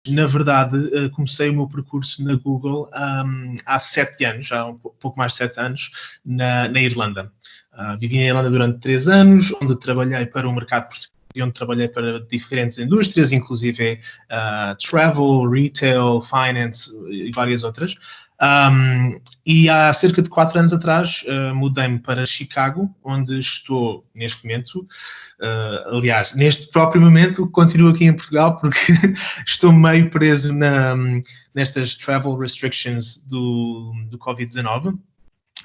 na verdade, comecei o meu percurso na Google há 7 anos, já um pouco mais de 7 anos, na Irlanda. Vivi na Irlanda durante 3 anos, onde trabalhei para o mercado português e onde trabalhei para diferentes indústrias, inclusive travel, retail, finance e várias outras. E há cerca de 4 anos atrás mudei-me para Chicago, onde estou neste momento. Aliás, neste próprio momento continuo aqui em Portugal porque estou meio preso nestas travel restrictions do Covid-19.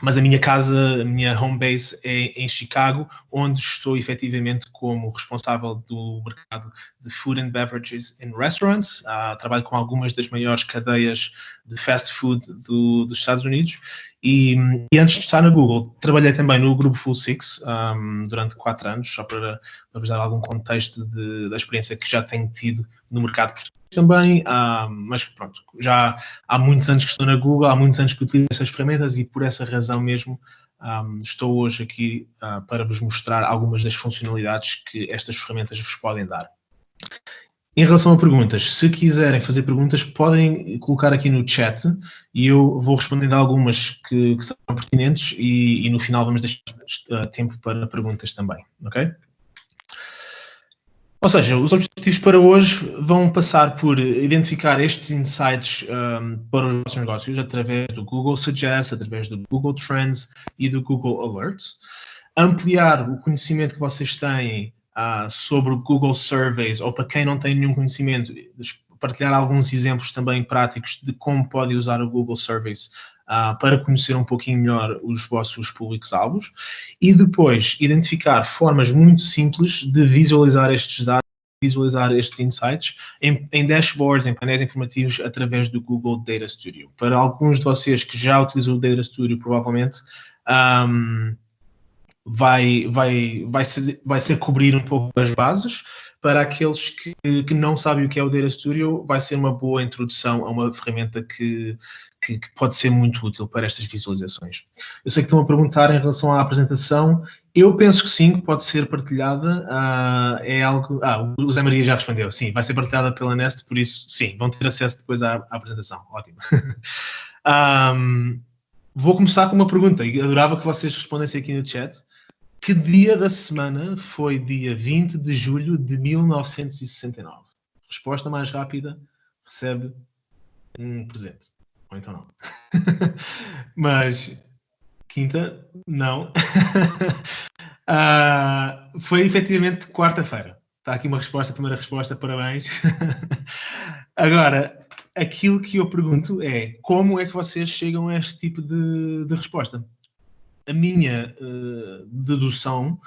Mas a minha casa, a minha home base é em Chicago, onde estou efetivamente como responsável do mercado de Food and Beverages in Restaurants. Trabalho com algumas das maiores cadeias de fast food dos Estados Unidos. E antes de estar na Google, trabalhei também no grupo Full Six durante 4 anos, só para vos dar algum contexto da experiência que já tenho tido no mercado português também, mas pronto, já há muitos anos que estou na Google, há muitos anos que utilizo estas ferramentas e por essa razão mesmo estou hoje aqui para vos mostrar algumas das funcionalidades que estas ferramentas vos podem dar. Em relação a perguntas, se quiserem fazer perguntas, podem colocar aqui no chat e eu vou respondendo a algumas que são pertinentes e no final vamos deixar tempo para perguntas também, ok? Ou seja, os objetivos para hoje vão passar por identificar estes insights para os nossos negócios através do Google Suggest, através do Google Trends e do Google Alerts, ampliar o conhecimento que vocês têm sobre o Google Surveys, ou para quem não tem nenhum conhecimento, partilhar alguns exemplos também práticos de como pode usar o Google Surveys para conhecer um pouquinho melhor os vossos públicos-alvos e depois identificar formas muito simples de visualizar estes dados, visualizar estes insights em dashboards, em painéis informativos através do Google Data Studio. Para alguns de vocês que já utilizam o Data Studio, provavelmente vai ser cobrir um pouco as bases. Para aqueles que não sabem o que é o Data Studio, vai ser uma boa introdução a uma ferramenta que pode ser muito útil para estas visualizações. Eu sei que estão a perguntar em relação à apresentação. Eu penso que sim, que pode ser partilhada. É algo... o Zé Maria já respondeu. Sim, vai ser partilhada pela Nest, por isso, sim, vão ter acesso depois à apresentação. Ótimo. Vou começar com uma pergunta e adorava que vocês respondessem aqui no chat. Que dia da semana foi dia 20 de julho de 1969? Resposta mais rápida recebe um presente. Ou então não. Mas, quinta, não. Foi efetivamente quarta-feira. Está aqui uma resposta, primeira resposta, parabéns. Agora, aquilo que eu pergunto é, como é que vocês chegam a este tipo de resposta? A minha dedução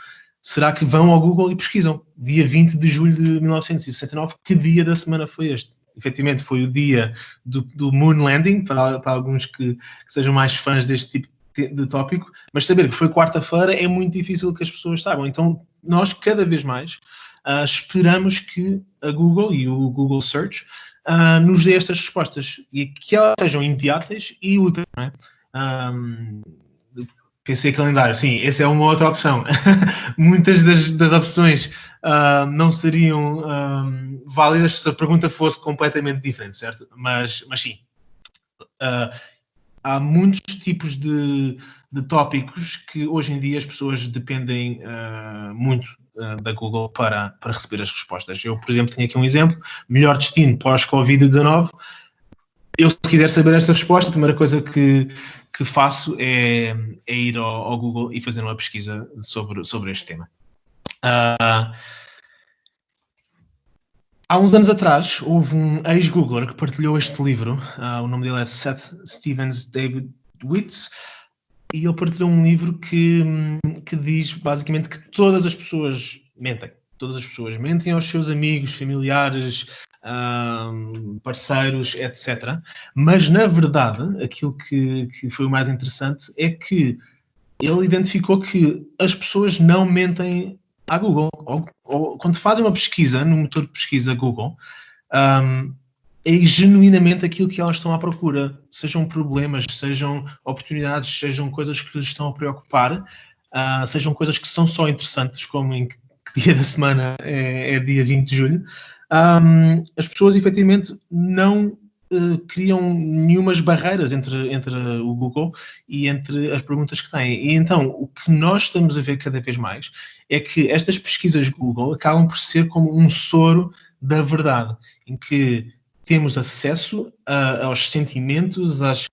será que vão ao Google e pesquisam. Dia 20 de julho de 1969, que dia da semana foi este? Efetivamente foi o dia do Moon Landing, para alguns que sejam mais fãs deste tipo de tópico, mas saber que foi quarta-feira é muito difícil que as pessoas saibam. Então, nós cada vez mais esperamos que a Google e o Google Search nos dê estas respostas e que elas sejam imediatas e úteis, não é? PC calendário, sim, essa é uma outra opção. Muitas das opções não seriam válidas se a pergunta fosse completamente diferente, certo? Mas sim. Há muitos tipos de tópicos que hoje em dia as pessoas dependem muito da Google para receber as respostas. Eu, por exemplo, tenho aqui um exemplo. Melhor destino pós-Covid-19. Eu, se quiser saber esta resposta, a primeira coisa que faço é ir ao Google e fazer uma pesquisa sobre este tema. Há uns anos atrás, houve um ex-Googler que partilhou este livro. O nome dele é Seth Stevens David Witz. E ele partilhou um livro que diz, basicamente, que todas as pessoas mentem. Todas as pessoas mentem aos seus amigos, familiares, parceiros, etc. Mas, na verdade, aquilo que foi o mais interessante é que ele identificou que as pessoas não mentem à Google. Ou quando fazem uma pesquisa no motor de pesquisa Google, é genuinamente aquilo que elas estão à procura. Sejam problemas, sejam oportunidades, sejam coisas que lhes estão a preocupar, sejam coisas que são só interessantes, como em que que dia da semana é dia 20 de julho, as pessoas efetivamente não criam nenhumas barreiras entre o Google e entre as perguntas que têm. E então, o que nós estamos a ver cada vez mais é que estas pesquisas Google acabam por ser como um soro da verdade, em que temos acesso aos sentimentos, às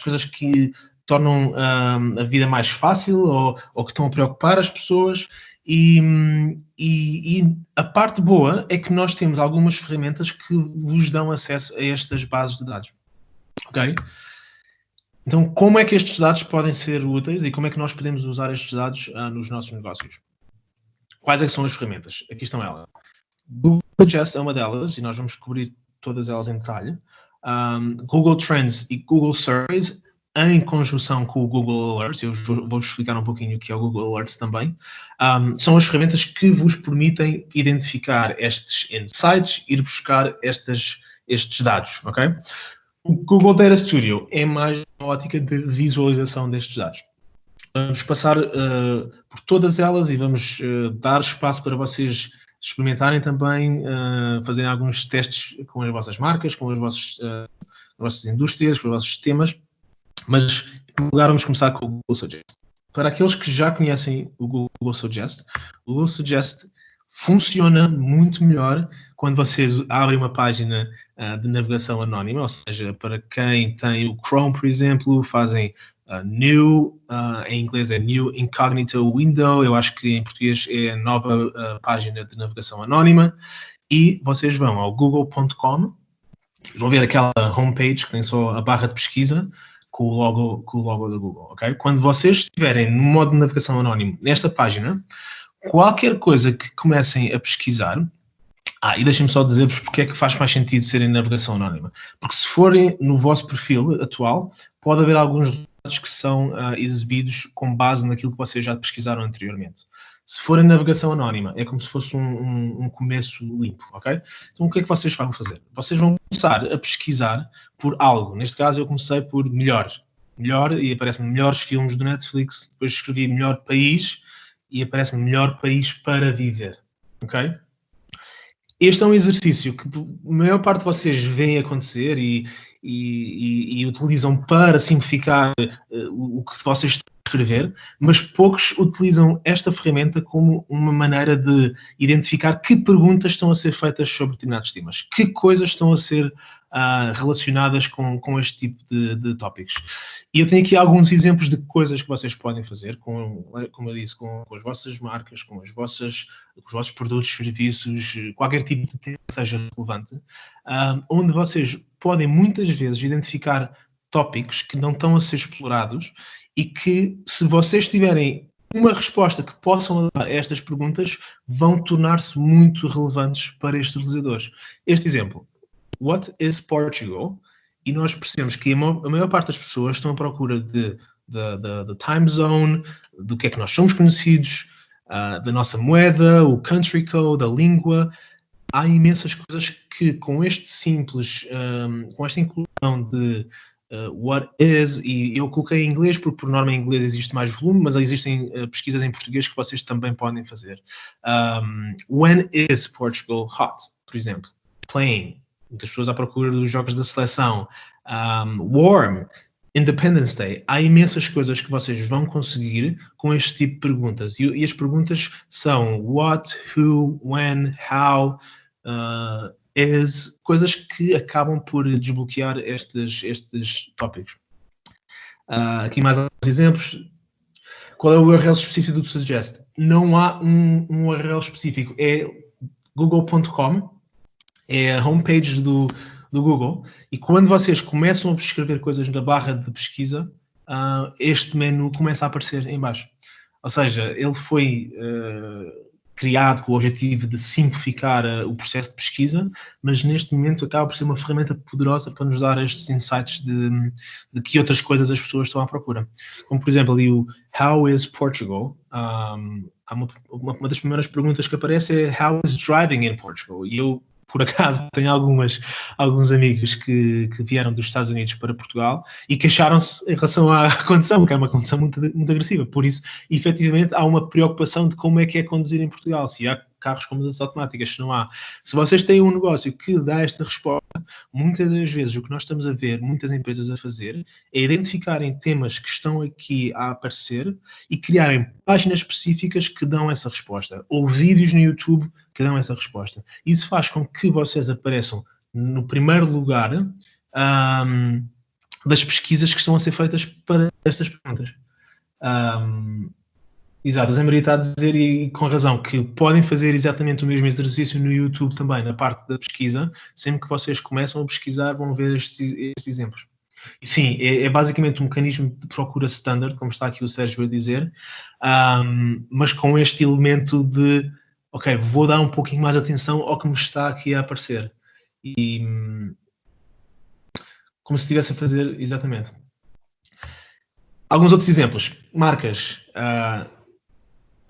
coisas que tornam a vida mais fácil ou que estão a preocupar as pessoas. E a parte boa é que nós temos algumas ferramentas que vos dão acesso a estas bases de dados. Ok? Então, como é que estes dados podem ser úteis e como é que nós podemos usar estes dados nos nossos negócios? Quais é que são as ferramentas? Aqui estão elas. Google Suggest é uma delas, e nós vamos cobrir todas elas em detalhe. Google Trends e Google Surveys, em conjunção com o Google Alerts, eu vou-vos explicar um pouquinho o que é o Google Alerts também, são as ferramentas que vos permitem identificar estes insights, ir buscar estes dados, ok? O Google Data Studio é mais uma ótica de visualização destes dados. Vamos passar por todas elas e vamos dar espaço para vocês experimentarem também, fazerem alguns testes com as vossas marcas, com as vossas indústrias, com os vossos sistemas, mas em primeiro lugar vamos começar com o Google Suggest. Para aqueles que já conhecem o Google Suggest funciona muito melhor quando vocês abrem uma página de navegação anónima, ou seja, para quem tem o Chrome, por exemplo, fazem New, em inglês é New Incognito Window, eu acho que em português é a nova página de navegação anónima, e vocês vão ao google.com, vão ver aquela homepage que tem só a barra de pesquisa com o logo da Google, ok? Quando vocês estiverem no modo de navegação anónimo nesta página, qualquer coisa que comecem a pesquisar, e deixem-me só dizer-vos porque é que faz mais sentido serem navegação anónima. Porque se forem no vosso perfil atual, pode haver alguns dados que são exibidos com base naquilo que vocês já pesquisaram anteriormente. Se forem navegação anónima, é como se fosse um começo limpo, ok? Então, o que é que vocês vão fazer? Vocês vão começar a pesquisar por algo. Neste caso, eu comecei por melhor, e aparece-me melhores filmes do Netflix. Depois escrevi melhor país e aparece-me melhor país para viver, ok? Este é um exercício que a maior parte de vocês veem acontecer e utilizam para simplificar o que vocês estão a escrever, mas poucos utilizam esta ferramenta como uma maneira de identificar que perguntas estão a ser feitas sobre determinados temas, que coisas estão a ser relacionadas com este tipo de tópicos. E eu tenho aqui alguns exemplos de coisas que vocês podem fazer, como eu disse, com as vossas marcas, com os vossos produtos, serviços, qualquer tipo de tema que seja relevante, onde vocês podem muitas vezes identificar tópicos que não estão a ser explorados e que, se vocês tiverem uma resposta que possam dar a estas perguntas, vão tornar-se muito relevantes para estes utilizadores. Este exemplo. What is Portugal? E nós percebemos que a maior parte das pessoas estão à procura da time zone, do que é que nós somos conhecidos, da nossa moeda, o country code, a língua. Há imensas coisas que com este simples, com esta inclusão de what is, e eu coloquei em inglês porque por norma em inglês existe mais volume, mas existem pesquisas em português que vocês também podem fazer. When is Portugal hot? Por exemplo. Playing. Muitas pessoas à procura dos jogos da seleção. Warm, Independence Day. Há imensas coisas que vocês vão conseguir com este tipo de perguntas. E as perguntas são what, who, when, how, is, coisas que acabam por desbloquear estes tópicos. Aqui mais alguns exemplos. Qual é o URL específico do Suggest? Não há um URL específico. É google.com. É a homepage do Google, e quando vocês começam a escrever coisas na barra de pesquisa, este menu começa a aparecer em baixo. Ou seja, ele foi criado com o objetivo de simplificar o processo de pesquisa, mas neste momento acaba por ser uma ferramenta poderosa para nos dar estes insights de que outras coisas as pessoas estão à procura. Como, por exemplo, ali o How is Portugal? Uma das primeiras perguntas que aparece é How is driving in Portugal? E eu por acaso tenho alguns amigos que vieram dos Estados Unidos para Portugal e queixaram-se em relação à condução, que é uma condução muito agressiva. Por isso, efetivamente, há uma preocupação de como é que é conduzir em Portugal. Se há carros com mudanças automáticas, se não há. Se vocês têm um negócio que dá esta resposta, muitas das vezes o que nós estamos a ver, muitas empresas a fazer, é identificarem temas que estão aqui a aparecer e criarem páginas específicas que dão essa resposta, ou vídeos no YouTube que dão essa resposta. Isso faz com que vocês apareçam no primeiro lugar das pesquisas que estão a ser feitas para estas perguntas. Exato, o Zé Maria está a dizer, e com razão, que podem fazer exatamente o mesmo exercício no YouTube também, na parte da pesquisa. Sempre que vocês começam a pesquisar, vão ver estes exemplos. E sim, é basicamente um mecanismo de procura standard, como está aqui o Sérgio a dizer, mas com este elemento de, ok, vou dar um pouquinho mais atenção ao que me está aqui a aparecer. E como se estivesse a fazer, exatamente. Alguns outros exemplos. Marcas.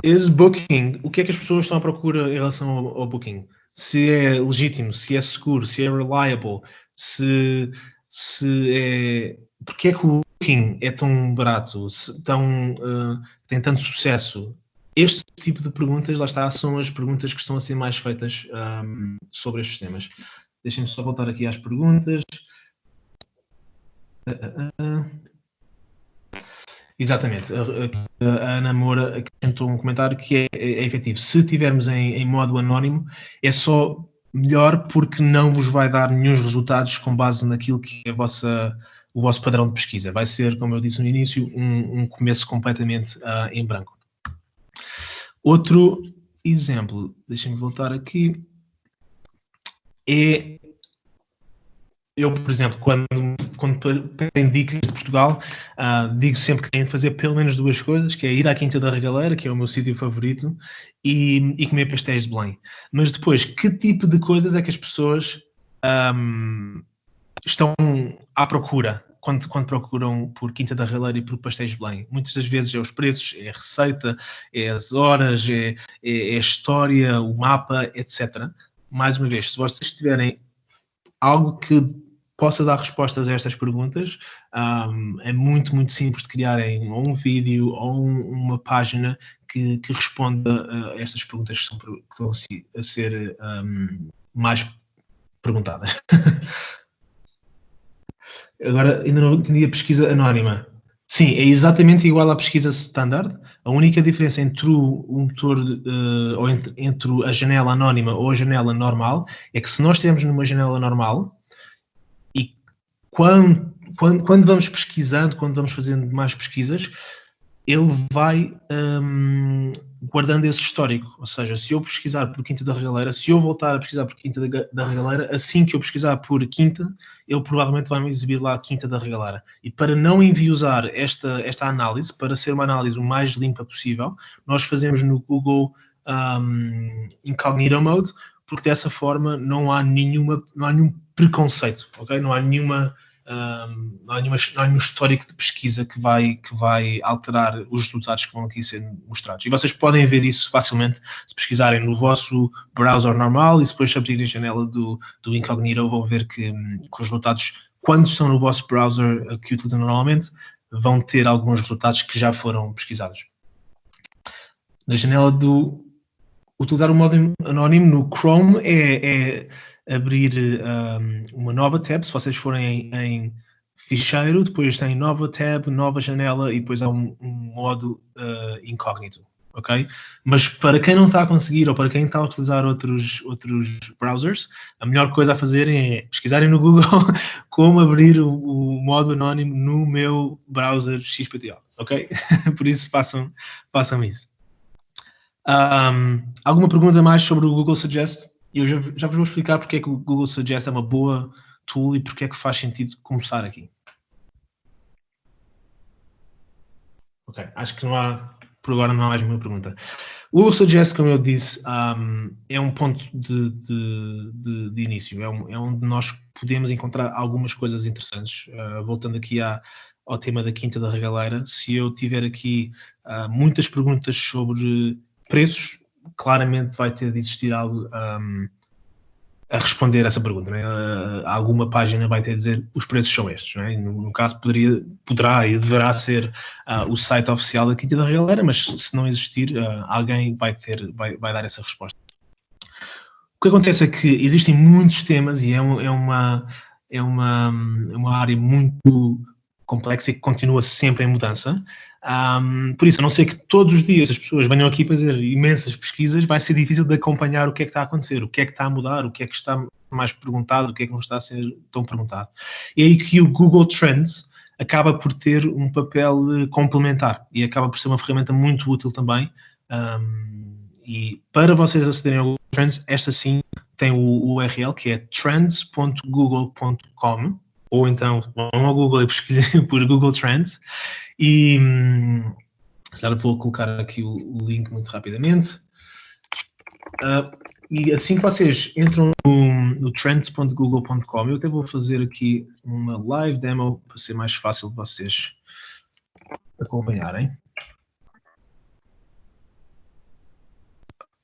Is Booking, o que é que as pessoas estão à procura em relação ao Booking? Se é legítimo, se é seguro, se é reliable, se é... Porque é que o Booking é tão barato, tem tanto sucesso? Este tipo de perguntas, lá está, são as perguntas que estão a ser mais feitas sobre estes temas. Deixem-me só voltar aqui às perguntas. Exatamente. A Ana Moura acrescentou um comentário que é efetivo. Se tivermos em modo anónimo, é só melhor porque não vos vai dar nenhum resultados com base naquilo que é o vosso padrão de pesquisa. Vai ser, como eu disse no início, um começo completamente em branco. Outro exemplo, deixem-me voltar aqui, é... Eu, por exemplo, quando tenho dicas de Portugal, digo sempre que têm de fazer pelo menos duas coisas, que é ir à Quinta da Regaleira, que é o meu sítio favorito, e comer pastéis de Belém. Mas depois, que tipo de coisas é que as pessoas estão à procura quando procuram por Quinta da Regaleira e por pastéis de Belém? Muitas das vezes é os preços, é a receita, é as horas, é a história, o mapa, etc. Mais uma vez, se vocês tiverem algo que possa dar respostas a estas perguntas, é muito, muito simples de criarem ou um vídeo ou uma página que responda a estas perguntas que estão a ser mais perguntadas. Agora, ainda não entendi a pesquisa anónima. Sim, é exatamente igual à pesquisa standard. A única diferença entre o motor, ou entre a janela anónima ou a janela normal, é que se nós estivermos numa janela normal, e quando vamos pesquisando, quando vamos fazendo mais pesquisas, ele vai guardando esse histórico. Ou seja, se eu pesquisar por Quinta da Regaleira, se eu voltar a pesquisar por Quinta da Regaleira, assim que eu pesquisar por Quinta, ele provavelmente vai me exibir lá a Quinta da Regaleira. E para não enviosar esta análise, para ser uma análise o mais limpa possível, nós fazemos no Google Incognito Mode, porque dessa forma não há nenhum preconceito, ok? Não há nenhum histórico de pesquisa que vai alterar os resultados que vão aqui ser mostrados. E vocês podem ver isso facilmente se pesquisarem no vosso browser normal e se depois abrirem a janela do Incognito, vão ver que os resultados, quando estão no vosso browser que utilizam normalmente, vão ter alguns resultados que já foram pesquisados. Na janela do utilizar o modo anónimo no Chrome é abrir uma nova tab. Se vocês forem em ficheiro, depois tem nova tab, nova janela e depois há um modo incógnito, ok? Mas para quem não está a conseguir ou para quem está a utilizar outros browsers, a melhor coisa a fazer é pesquisarem no Google como abrir o modo anónimo no meu browser XPTO, ok? Por isso façam isso. Alguma pergunta mais sobre o Google Suggest? Eu já vos vou explicar porque é que o Google Suggest é uma boa tool e porque é que faz sentido começar aqui. Ok, acho que por agora não há mais nenhuma pergunta. O Google Suggest, como eu disse, é um ponto de início, é onde nós podemos encontrar algumas coisas interessantes. Voltando aqui ao tema da Quinta da Regaleira, se eu tiver aqui muitas perguntas sobre preços, claramente vai ter de existir algo a responder essa pergunta, não é? Alguma página vai ter a dizer os preços são estes, não é? No caso poderá e deverá ser o site oficial da Quinta da Rialeira, mas se não existir, alguém vai dar essa resposta. O que acontece é que existem muitos temas e é uma área muito complexa e que continua sempre em mudança. Por isso, a não ser que todos os dias as pessoas venham aqui fazer imensas pesquisas, vai ser difícil de acompanhar o que é que está a acontecer, o que é que está a mudar, o que é que está mais perguntado, o que é que não está a ser tão perguntado. E é aí que o Google Trends acaba por ter um papel complementar e acaba por ser uma ferramenta muito útil também. E para vocês acederem ao Google Trends, esta sim tem o URL que é trends.google.com, ou então vão ao Google e pesquisem por Google Trends. E vou colocar aqui o link muito rapidamente. E assim que vocês entram no trends.google.com, eu até vou fazer aqui uma live demo para ser mais fácil de vocês acompanharem.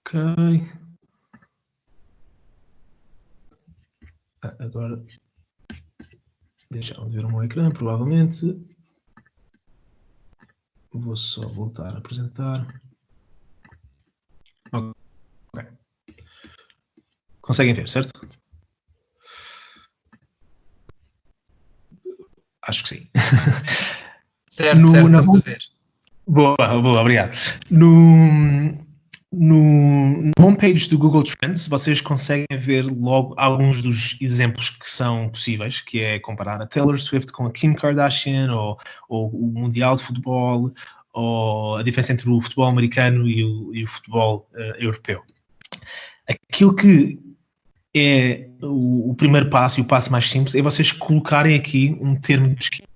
Ok. Agora deixaram de ver o meu ecrã, provavelmente. Vou só voltar a apresentar. Ok. Conseguem ver, certo? Acho que sim. Certo, estamos a ver. Boa, obrigado. No homepage do Google Trends, vocês conseguem ver logo alguns dos exemplos que são possíveis, que é comparar a Taylor Swift com a Kim Kardashian, ou o Mundial de Futebol, ou a diferença entre o futebol americano e o futebol europeu. Aquilo que é o primeiro passo e o passo mais simples é vocês colocarem aqui um termo de pesquisa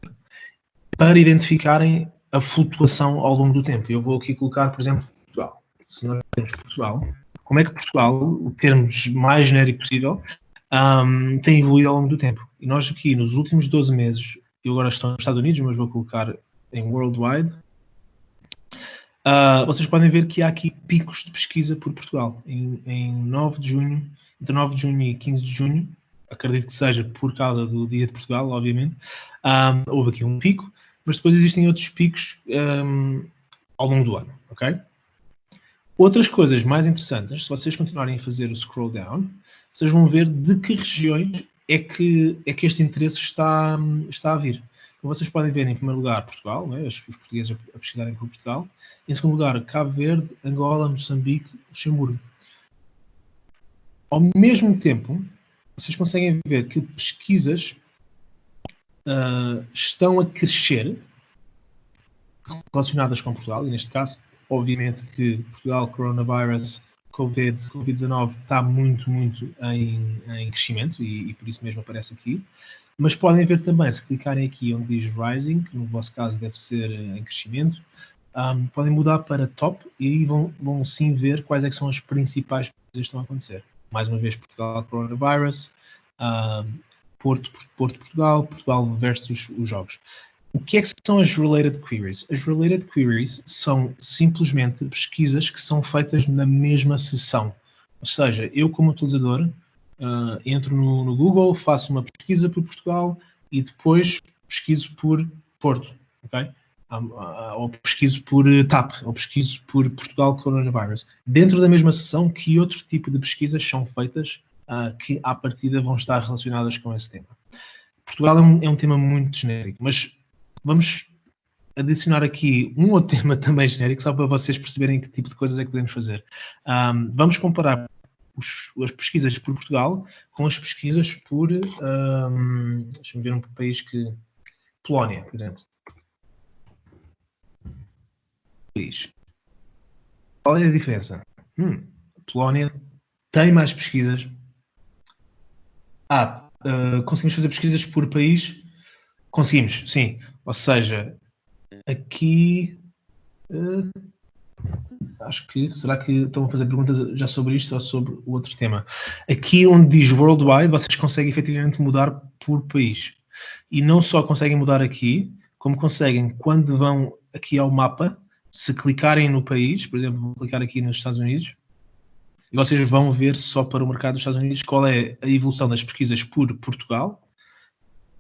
para identificarem a flutuação ao longo do tempo. Eu vou aqui colocar, por exemplo, Portugal. Se nós temos Portugal, como é que Portugal, o termo mais genérico possível, tem evoluído ao longo do tempo? E nós aqui, nos últimos 12 meses, eu agora estou nos Estados Unidos, mas vou colocar em Worldwide, vocês podem ver que há aqui picos de pesquisa por Portugal. Em 9 de junho, entre 9 de junho e 15 de junho, acredito que seja por causa do Dia de Portugal, obviamente, houve aqui um pico, mas depois existem outros picos ao longo do ano, ok? Outras coisas mais interessantes, se vocês continuarem a fazer o scroll down, vocês vão ver de que regiões é que este interesse está a vir. Como vocês podem ver, em primeiro lugar, Portugal, né, os portugueses a pesquisarem por Portugal. Em segundo lugar, Cabo Verde, Angola, Moçambique, Luxemburgo. Ao mesmo tempo, vocês conseguem ver que pesquisas estão a crescer relacionadas com Portugal, e neste caso, obviamente que Portugal, coronavirus, Covid-19 está muito em crescimento e por isso mesmo aparece aqui. Mas podem ver também, se clicarem aqui onde diz Rising, que no vosso caso deve ser em crescimento, podem mudar para Top e aí vão sim ver quais é que são as principais coisas que estão a acontecer. Mais uma vez, Portugal, coronavirus, Portugal versus os jogos. O que é que são as Related Queries? As Related Queries são simplesmente pesquisas que são feitas na mesma sessão. Ou seja, eu como utilizador entro no Google, faço uma pesquisa por Portugal e depois pesquiso por Porto, ok? Ou pesquiso por TAP, ou pesquiso por Portugal Coronavirus. Dentro da mesma sessão, que outro tipo de pesquisas são feitas que à partida vão estar relacionadas com esse tema? Portugal é um tema muito genérico, mas vamos adicionar aqui um outro tema também genérico, só para vocês perceberem que tipo de coisas é que podemos fazer. Vamos comparar as pesquisas por Portugal com as pesquisas por... deixa-me ver um país que... Polónia, por exemplo. Qual é a diferença? Polónia tem mais pesquisas. Conseguimos fazer pesquisas por país? Conseguimos, sim. Ou seja, aqui... acho que... Será que estão a fazer perguntas já sobre isto ou sobre o outro tema? Aqui onde diz Worldwide, vocês conseguem efetivamente mudar por país. E não só conseguem mudar aqui, como conseguem, quando vão aqui ao mapa, se clicarem no país, por exemplo, vou clicar aqui nos Estados Unidos, e vocês vão ver só para o mercado dos Estados Unidos qual é a evolução das pesquisas por Portugal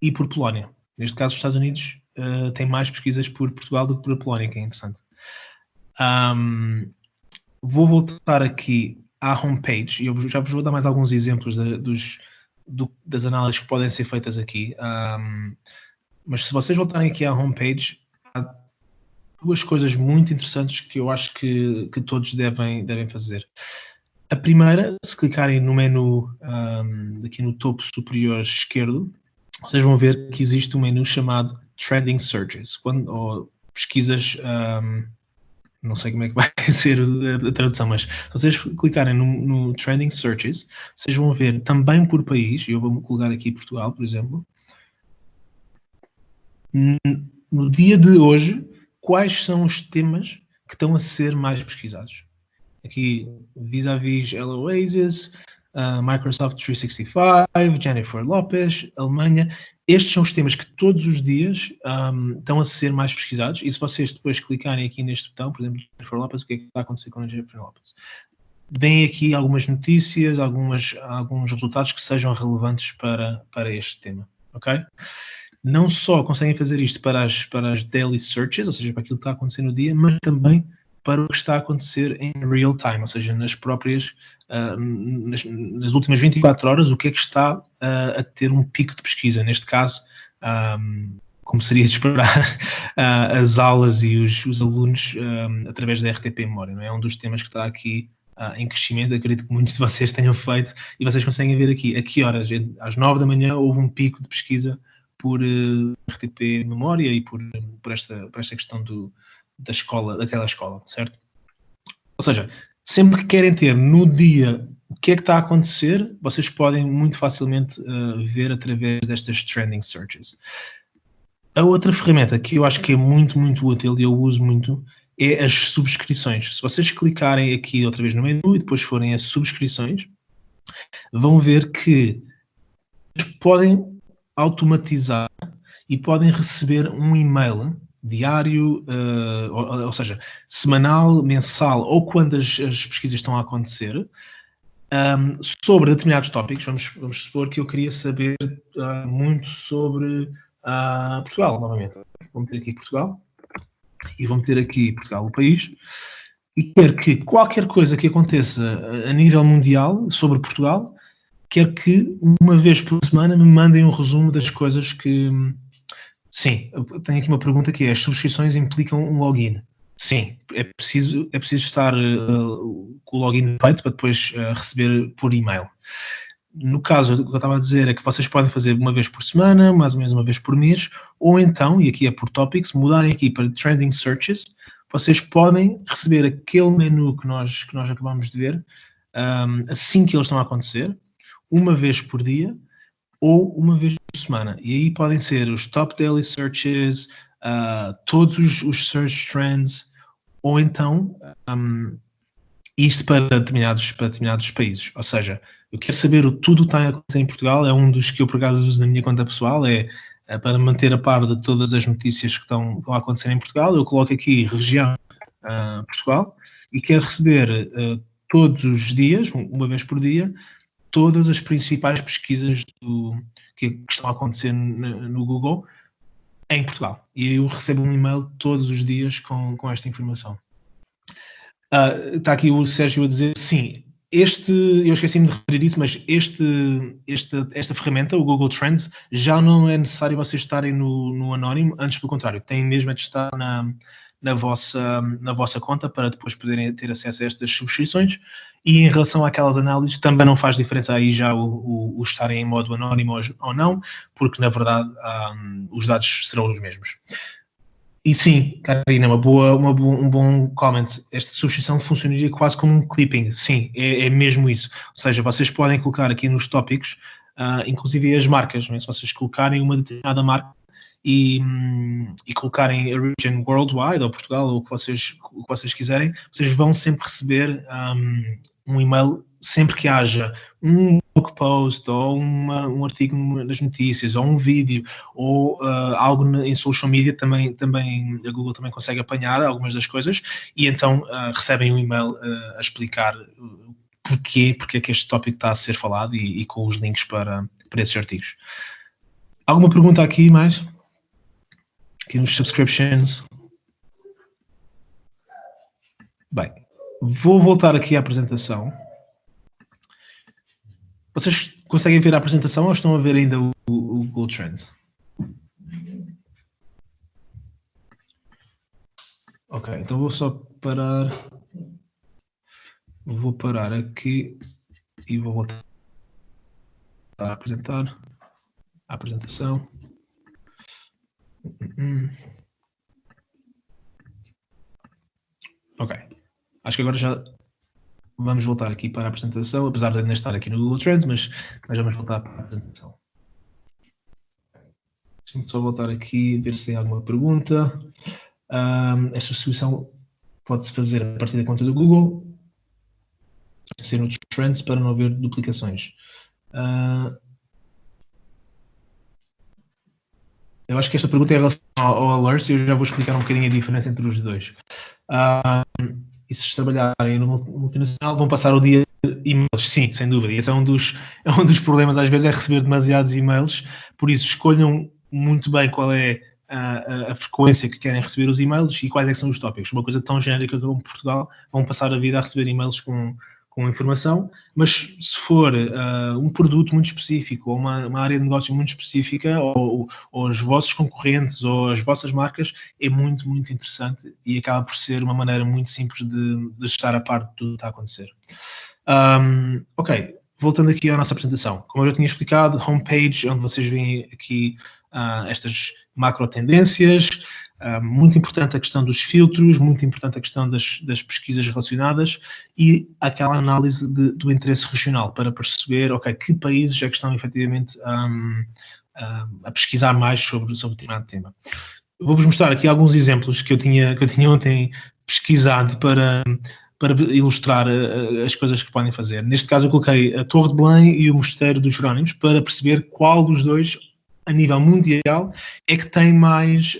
e por Polónia. Neste caso, os Estados Unidos têm mais pesquisas por Portugal do que por Polónia, que é interessante. Vou voltar aqui à homepage, e eu já vos vou dar mais alguns exemplos das análises que podem ser feitas aqui. Mas se vocês voltarem aqui à homepage, há duas coisas muito interessantes que eu acho que todos devem fazer. A primeira, se clicarem no menu aqui no topo superior esquerdo, vocês vão ver que existe um menu chamado Trending Searches, ou pesquisas, não sei como é que vai ser a tradução, mas se vocês clicarem no Trending Searches, vocês vão ver também por país, e eu vou colocar aqui Portugal, por exemplo, no dia de hoje, quais são os temas que estão a ser mais pesquisados. Aqui, vis-a-vis Ella Oasis, Microsoft 365, Jennifer Lopez, Alemanha. Estes são os temas que todos os dias estão a ser mais pesquisados. E se vocês depois clicarem aqui neste botão, por exemplo, Jennifer Lopez, o que é que está a acontecer com a Jennifer Lopez? Vêm aqui algumas notícias, alguns resultados que sejam relevantes para este tema. Ok? Não só conseguem fazer isto para as daily searches, ou seja, para aquilo que está a acontecer no dia, mas também para o que está a acontecer em real time, ou seja, nas próprias, nas últimas 24 horas, o que é que está a ter um pico de pesquisa. Neste caso, como seria de esperar, as aulas e os alunos através da RTP Memória. Não é? Um dos temas que está aqui em crescimento, acredito que muitos de vocês tenham feito, e vocês conseguem ver aqui, a que horas? Às 9 da manhã houve um pico de pesquisa por RTP Memória e por esta questão daquela escola, certo? Ou seja, sempre que querem ter no dia o que é que está a acontecer, vocês podem muito facilmente ver através destas trending searches. A outra ferramenta que eu acho que é muito, muito útil e eu uso muito é as subscrições. Se vocês clicarem aqui outra vez no menu e depois forem a subscrições, vão ver que podem automatizar e podem receber um e-mail diário, ou seja, semanal, mensal, ou quando as pesquisas estão a acontecer, sobre determinados tópicos. Vamos supor que eu queria saber muito sobre Portugal, novamente. Vou meter aqui Portugal, e vou meter aqui Portugal, o país, e quero que qualquer coisa que aconteça a nível mundial sobre Portugal, quero que uma vez por semana me mandem um resumo das coisas que... Sim, eu tenho aqui uma pergunta que é: as subscrições implicam um login? Sim, é preciso estar com o login feito para depois receber por e-mail. No caso, o que eu estava a dizer é que vocês podem fazer uma vez por semana, mais ou menos uma vez por mês, ou então, e aqui é por topics, mudarem aqui para Trending Searches, vocês podem receber aquele menu que nós acabamos de ver, assim que eles estão a acontecer, uma vez por dia, ou uma vez por semana. E aí podem ser os top daily searches, todos os search trends, ou então isto para determinados países. Ou seja, eu quero saber tudo o que está a acontecer em Portugal. É um dos que eu por acaso uso na minha conta pessoal, é para manter a par de todas as notícias que estão a acontecer em Portugal. Eu coloco aqui região Portugal e quero receber todos os dias, uma vez por dia, todas as principais pesquisas que estão a acontecer no Google em Portugal. E eu recebo um e-mail todos os dias com esta informação. Está aqui o Sérgio a dizer, sim, eu esqueci-me de referir isso, mas esta ferramenta, o Google Trends, já não é necessário vocês estarem no anónimo, antes pelo contrário, têm mesmo de estar na vossa conta para depois poderem ter acesso a estas subscrições. E em relação àquelas análises, também não faz diferença aí já o estarem em modo anónimo ou não, porque na verdade os dados serão os mesmos. E sim, Karina, um bom comment. Esta subscrição funcionaria quase como um clipping. Sim, é mesmo isso. Ou seja, vocês podem colocar aqui nos tópicos, inclusive as marcas, não é? Se vocês colocarem uma determinada marca e colocarem a region worldwide, ou Portugal, ou o que vocês quiserem, vocês vão sempre receber um e-mail sempre que haja um blog post, ou um artigo nas notícias, ou um vídeo, ou algo em social media. Também a Google também consegue apanhar algumas das coisas, e então recebem um e-mail a explicar porque é que este tópico está a ser falado e com os links para esses artigos. Alguma pergunta aqui mais? Aqui nos subscriptions. Bem, vou voltar aqui à apresentação. Vocês conseguem ver a apresentação ou estão a ver ainda o Google Trends? Ok, então vou só parar. Vou parar aqui e vou voltar a apresentar a apresentação. Ok, acho que agora já vamos voltar aqui para a apresentação, apesar de ainda estar aqui no Google Trends, mas vamos voltar para a apresentação. Deixa-me só voltar aqui e ver se tem alguma pergunta. Esta substituição pode-se fazer a partir da conta do Google, ser no Trends para não haver duplicações. Eu acho que esta pergunta é em relação ao Alerts e eu já vou explicar um bocadinho a diferença entre os dois. E se trabalharem no multinacional, vão passar o dia e-mails. Sim, sem dúvida. E esse é um dos problemas, às vezes, é receber demasiados e-mails. Por isso, escolham muito bem qual é a frequência que querem receber os e-mails e quais é que são os tópicos. Uma coisa tão genérica como Portugal, vão passar a vida a receber e-mails com informação, mas se for um produto muito específico ou uma área de negócio muito específica ou os vossos concorrentes ou as vossas marcas, é muito, muito interessante e acaba por ser uma maneira muito simples de estar a par de tudo que está a acontecer. Ok, voltando aqui à nossa apresentação. Como eu já tinha explicado, homepage, onde vocês veem aqui estas macro tendências. Muito importante a questão dos filtros, muito importante a questão das pesquisas relacionadas e aquela análise do interesse regional para perceber, ok, que países é que estão efetivamente a pesquisar mais sobre determinado tema. Vou-vos mostrar aqui alguns exemplos que eu tinha ontem pesquisado para ilustrar as coisas que podem fazer. Neste caso eu coloquei a Torre de Belém e o Mosteiro dos Jerónimos para perceber qual dos dois a nível mundial é que tem mais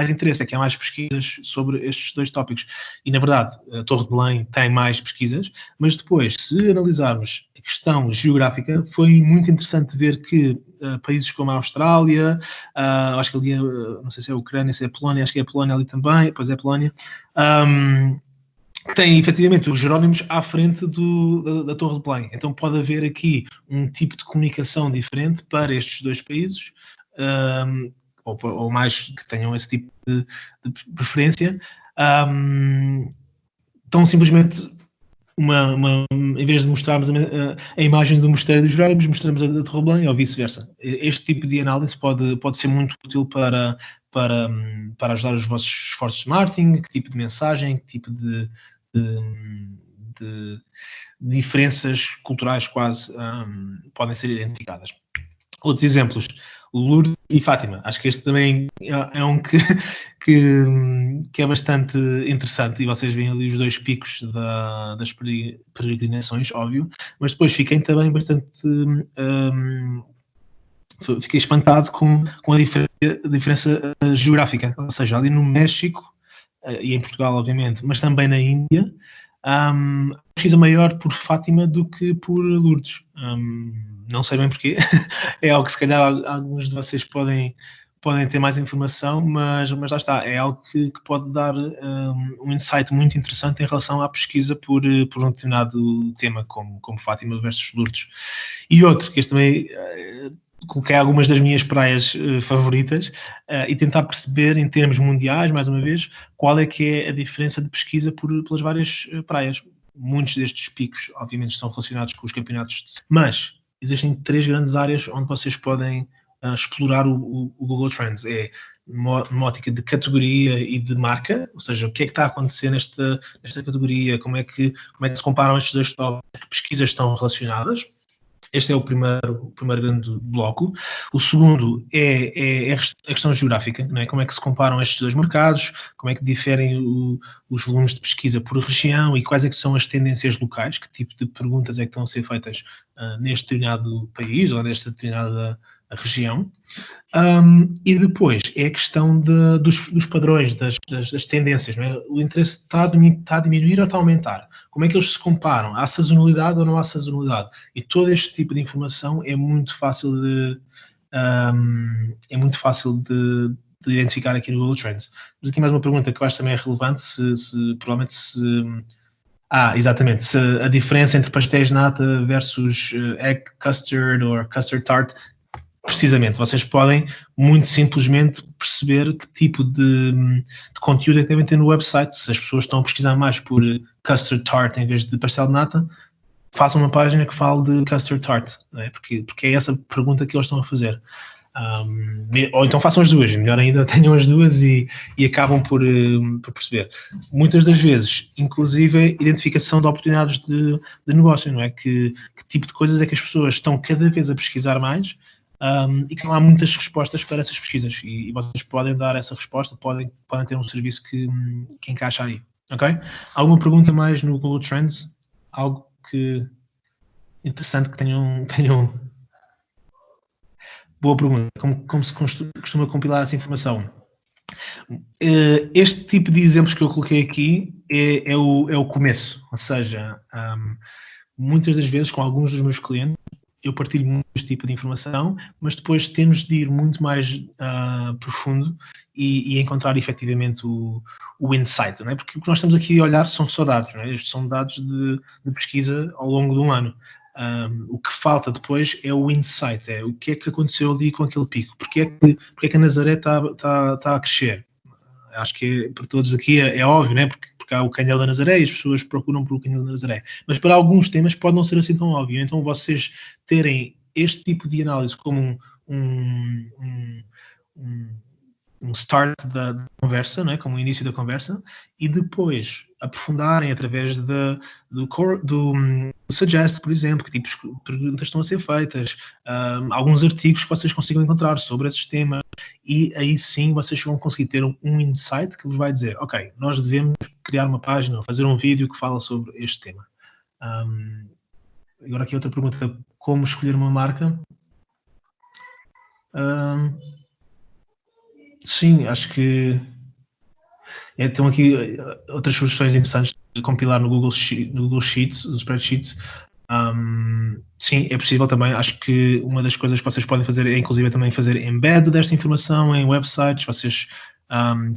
interesse, é que há mais pesquisas sobre estes dois tópicos. E, na verdade, a Torre de Belém tem mais pesquisas, mas depois, se analisarmos a questão geográfica, foi muito interessante ver que países como a Austrália, acho que ali, não sei se é a Ucrânia, se é a Polónia, acho que é a Polónia ali também, pois é a Polónia, tem efetivamente os Jerónimos à frente da Torre de Belém. Então pode haver aqui um tipo de comunicação diferente para estes dois países, ou mais que tenham esse tipo de preferência. Então simplesmente, em vez de mostrarmos a imagem do Mosteiro dos Jerónimos, mostramos a da Torre de Belém ou vice-versa. Este tipo de análise pode ser muito útil para ajudar os vossos esforços de marketing, que tipo de mensagem, que tipo de diferenças culturais quase podem ser identificadas. Outros exemplos, Lourdes e Fátima. Acho que este também é um que é bastante interessante e vocês veem ali os dois picos das peregrinações, óbvio, mas depois fiquei também bastante... fiquei espantado com a diferença geográfica, ou seja, ali no México e em Portugal, obviamente, mas também na Índia, a pesquisa maior por Fátima do que por Lourdes. Não sei bem porquê, é algo que se calhar alguns de vocês podem ter mais informação, mas lá está, é algo que pode dar um insight muito interessante em relação à pesquisa por um determinado tema, como Fátima versus Lourdes. E outro, que este também... coloquei algumas das minhas praias favoritas e tentar perceber em termos mundiais, mais uma vez, qual é que é a diferença de pesquisa pelas várias praias. Muitos destes picos, obviamente, estão relacionados com os campeonatos mas existem 3 grandes áreas onde vocês podem explorar o Google Trends. É uma ótica de categoria e de marca, ou seja, o que é que está a acontecer nesta categoria, como é que se comparam estes dois tópicos, que pesquisas estão relacionadas. Este é o primeiro grande bloco. O segundo é a questão geográfica, não é? Como é que se comparam estes dois mercados, como é que diferem os volumes de pesquisa por região e quais é que são as tendências locais, que tipo de perguntas é que estão a ser feitas neste determinado país ou nesta determinada a região. E depois é a questão dos padrões, das tendências, não é? O interesse está a diminuir ou está a aumentar? Como é que eles se comparam? Há sazonalidade ou não há sazonalidade? E todo este tipo de informação é muito fácil de identificar aqui no Google Trends. Mas aqui mais uma pergunta que eu acho também é relevante, exatamente, se a diferença entre pastéis de nata versus egg custard ou custard tart. Precisamente, vocês podem muito simplesmente perceber que tipo de conteúdo é que devem ter no website. Se as pessoas estão a pesquisar mais por custard tart em vez de pastel de nata, façam uma página que fale de custard tart, não é? Porque é essa pergunta que eles estão a fazer. Ou então façam as duas, melhor ainda tenham as duas e acabam por perceber. Muitas das vezes, inclusive, identificação de oportunidades de negócio, não é? Que tipo de coisas é que as pessoas estão cada vez a pesquisar mais e que não há muitas respostas para essas pesquisas e vocês podem dar essa resposta, podem ter um serviço que encaixa aí, ok? Alguma pergunta mais no Google Trends? Algo interessante que tenham... Boa pergunta. Como se costuma compilar essa informação? Este tipo de exemplos que eu coloquei aqui é o começo, ou seja, muitas das vezes com alguns dos meus clientes eu partilho muito este tipo de informação, mas depois temos de ir muito mais profundo e encontrar efetivamente o insight, não é? Porque o que nós estamos aqui a olhar são só dados, não é? Estes são dados de pesquisa ao longo de um ano. O que falta depois é o insight, é o que é que aconteceu ali com aquele pico, porque é que a Nazaré está a crescer. Acho que para todos aqui é óbvio, né? Porque há o canhão da Nazaré e as pessoas procuram pelo canhão da Nazaré. Mas para alguns temas pode não ser assim tão óbvio. Então vocês terem este tipo de análise como um start da conversa, não é? Como o início da conversa, e depois aprofundarem através do Suggest, por exemplo, que tipos de perguntas estão a ser feitas, alguns artigos que vocês consigam encontrar sobre esses temas, e aí sim vocês vão conseguir ter um insight que vos vai dizer, ok, nós devemos criar uma página ou fazer um vídeo que fala sobre este tema. Agora aqui outra pergunta, como escolher uma marca? Sim, acho que estão aqui outras sugestões interessantes de compilar no Google Sheets, no spreadsheets. Sim, é possível também. Acho que uma das coisas que vocês podem fazer é, inclusive, também fazer embed desta informação em websites, se vocês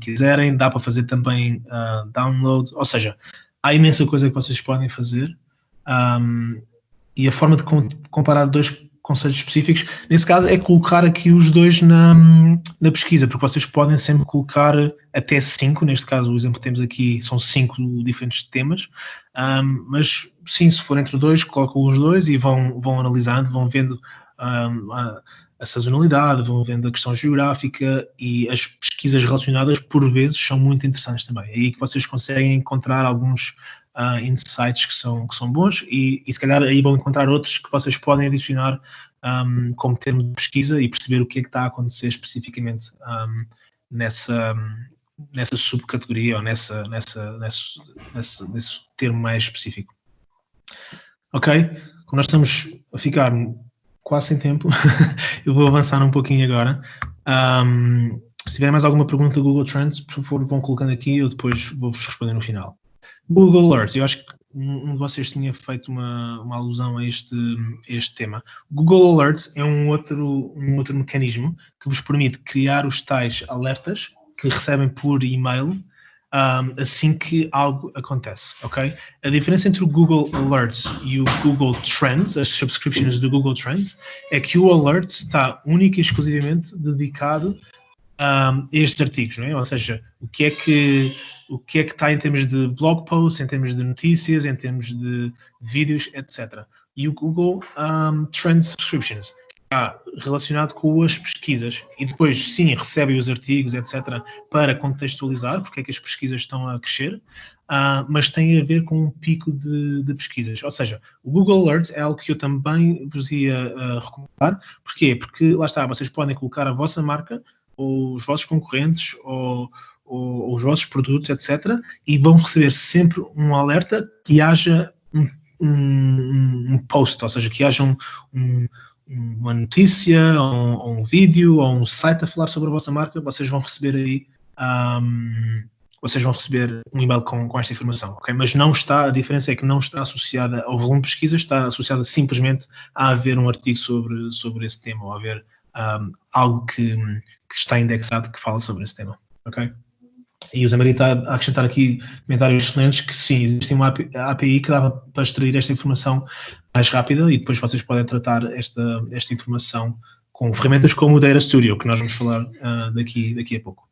quiserem. Dá para fazer também download, ou seja, há imensa coisa que vocês podem fazer. E a forma de comparar dois conceitos específicos, nesse caso, é colocar aqui os dois na pesquisa, porque vocês podem sempre colocar até 5, neste caso o exemplo que temos aqui são 5 diferentes temas, mas sim, se for entre dois, colocam os dois e vão analisando, vão vendo a sazonalidade, vão vendo a questão geográfica, e as pesquisas relacionadas por vezes são muito interessantes também. É aí que vocês conseguem encontrar alguns insights que são bons e se calhar aí vão encontrar outros que vocês podem adicionar como termo de pesquisa e perceber o que é que está a acontecer especificamente nessa subcategoria ou nesse termo mais específico. Ok? Como nós estamos a ficar quase sem tempo, eu vou avançar um pouquinho agora. Se tiver mais alguma pergunta do Google Trends, por favor, vão colocando aqui, eu depois vou-vos responder no final. Google Alerts, eu acho que um de vocês tinha feito uma alusão a este tema. Google Alerts é um outro mecanismo que vos permite criar os tais alertas que recebem por e-mail assim que algo acontece, ok? A diferença entre o Google Alerts e o Google Trends, as subscriptions do Google Trends, é que o Alerts está única e exclusivamente dedicado a estes artigos, não é? Ou seja, o que é que está em termos de blog posts, em termos de notícias, em termos de vídeos, etc. E o Google Trends Subscriptions está relacionado com as pesquisas e depois, sim, recebem os artigos, etc., para contextualizar porque é que as pesquisas estão a crescer, mas tem a ver com um pico de pesquisas. Ou seja, o Google Alerts é algo que eu também vos ia recomendar. Porquê? Porque, lá está, vocês podem colocar a vossa marca, ou os vossos concorrentes, ou os vossos produtos, etc., e vão receber sempre um alerta que haja um post, ou seja, que haja uma notícia, ou um vídeo, ou um site a falar sobre a vossa marca, vocês vão receber aí um e-mail com esta informação, ok? Mas a diferença é que não está associada ao volume de pesquisa, está associada simplesmente a haver um artigo sobre esse tema, ou a haver algo que está indexado que fala sobre esse tema, ok? E o Zé Maria está a acrescentar aqui comentários excelentes que sim, existe uma API que dá para extrair esta informação mais rápida e depois vocês podem tratar esta informação com ferramentas como o Data Studio, que nós vamos falar daqui a pouco.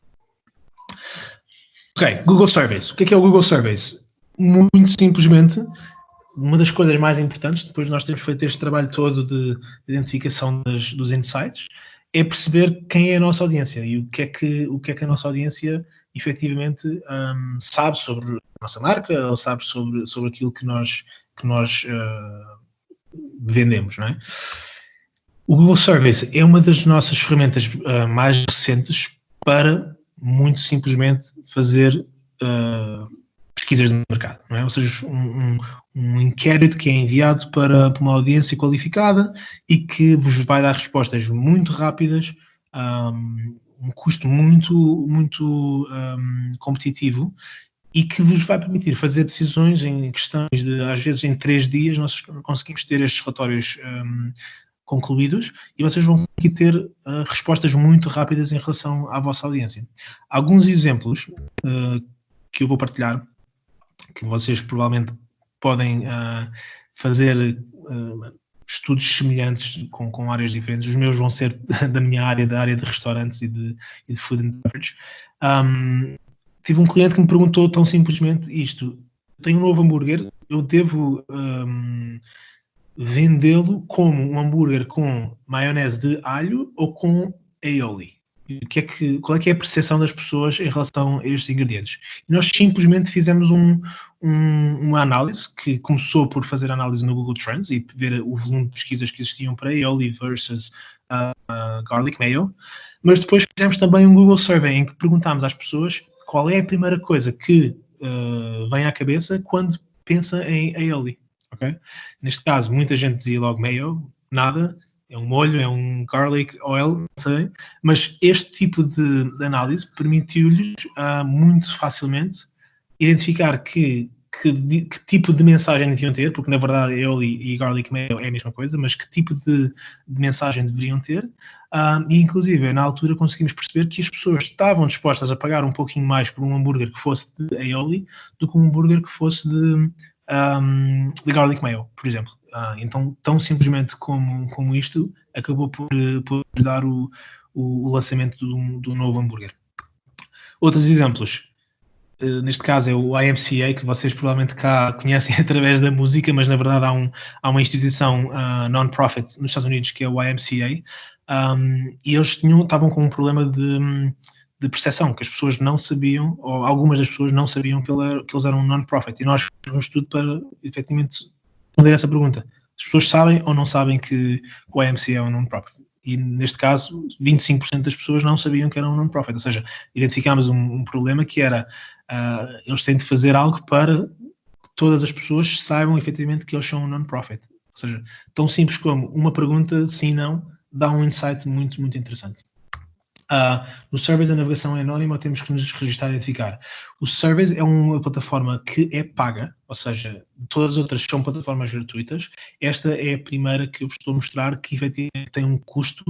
Ok, Google Surveys. O que é o Google Surveys? Muito simplesmente, uma das coisas mais importantes, depois de nós termos feito este trabalho todo de identificação dos insights, é perceber quem é a nossa audiência e o que é que a nossa audiência efetivamente sabe sobre a nossa marca ou sabe sobre aquilo que nós vendemos, não é? O Google Surveys é uma das nossas ferramentas mais recentes para muito simplesmente fazer pesquisas de mercado, não é? Ou seja, um inquérito que é enviado para uma audiência qualificada e que vos vai dar respostas muito rápidas, um custo muito competitivo e que vos vai permitir fazer decisões em questões de, às vezes, em 3 dias, nós conseguimos ter estes relatórios concluídos e vocês vão aqui ter respostas muito rápidas em relação à vossa audiência. Alguns exemplos que eu vou partilhar, que vocês provavelmente podem fazer estudos semelhantes com áreas diferentes. Os meus vão ser da minha área, da área de restaurantes e de food and beverage. Tive um cliente que me perguntou tão simplesmente isto: tenho um novo hambúrguer, eu devo vendê-lo como um hambúrguer com maionese de alho ou com aioli? Qual é que é a percepção das pessoas em relação a estes ingredientes? E nós simplesmente fizemos uma análise que começou por fazer análise no Google Trends e ver o volume de pesquisas que existiam para aioli versus garlic mayo, mas depois fizemos também um Google Survey em que perguntámos às pessoas qual é a primeira coisa que vem à cabeça quando pensa em aioli. Okay? Neste caso, muita gente dizia logo mayo, nada, é um molho, é um garlic oil, não sei, mas este tipo de análise permitiu-lhes muito facilmente identificar que tipo de mensagem deviam ter, porque na verdade aioli e garlic mayo é a mesma coisa, mas que tipo de mensagem deveriam ter, e inclusive na altura conseguimos perceber que as pessoas estavam dispostas a pagar um pouquinho mais por um hambúrguer que fosse de aioli do que um hambúrguer que fosse de garlic mayo, por exemplo. Então, tão simplesmente como isto, acabou por dar o lançamento do novo hambúrguer. Outros exemplos, neste caso é o IMCA, que vocês provavelmente cá conhecem através da música, mas na verdade há uma instituição non-profit nos Estados Unidos que é o IMCA, e eles estavam com um problema de percepção, que as pessoas não sabiam, ou algumas das pessoas não sabiam que eles eram um non-profit. E nós fizemos um estudo para, efetivamente, responder essa pergunta. As pessoas sabem ou não sabem que o IMCA é um non-profit? E, neste caso, 25% das pessoas não sabiam que era um non-profit. Ou seja, identificámos um problema que era eles têm de fazer algo para que todas as pessoas saibam, efetivamente, que eles são um non-profit. Ou seja, tão simples como uma pergunta, sim, não, dá um insight muito, muito interessante. No Surveys a navegação é anónima, temos que nos registrar e identificar. O Surveys é uma plataforma que é paga, ou seja, todas as outras são plataformas gratuitas. Esta é a primeira que eu vos estou a mostrar que efetivamente tem um custo